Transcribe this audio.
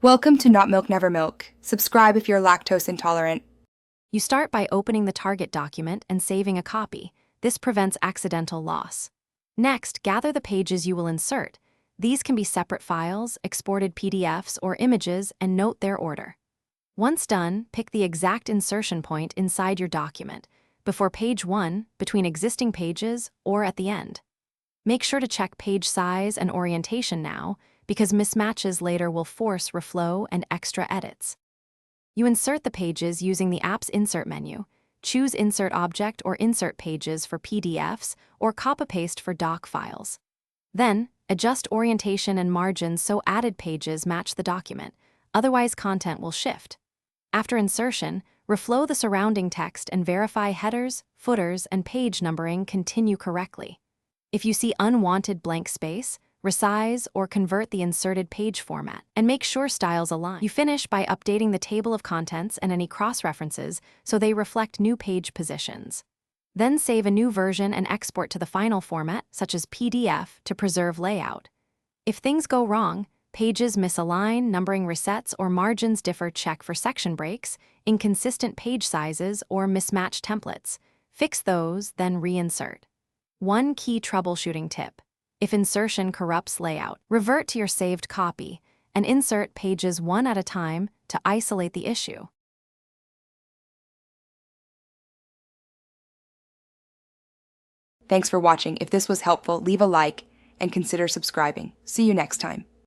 Welcome to Not Milk Never Milk. Subscribe if you're lactose intolerant. You start by opening the target document and saving a copy. This prevents accidental loss. Next, gather the pages you will insert. These can be separate files, exported PDFs, or images, and note their order. Once done, pick the exact insertion point inside your document, before page 1, between existing pages, or at the end. Make sure to check page size and orientation now, because mismatches later will force reflow and extra edits. You insert the pages using the app's Insert menu. Choose Insert Object or Insert Pages for PDFs or copy-paste for doc files. Then, adjust orientation and margins so added pages match the document, otherwise content will shift. After insertion, reflow the surrounding text and verify headers, footers, and page numbering continue correctly. If you see unwanted blank space, resize or convert the inserted page format, and make sure styles align. You finish by updating the table of contents and any cross-references so they reflect new page positions. Then save a new version and export to the final format, such as PDF, to preserve layout. If things go wrong, pages misalign, numbering resets, or margins differ, check for section breaks, inconsistent page sizes, or mismatched templates. Fix those, then reinsert. One key troubleshooting tip. If insertion corrupts layout, revert to your saved copy and insert pages one at a time to isolate the issue. Thanks for watching. If this was helpful, leave a like and consider subscribing. See you next time.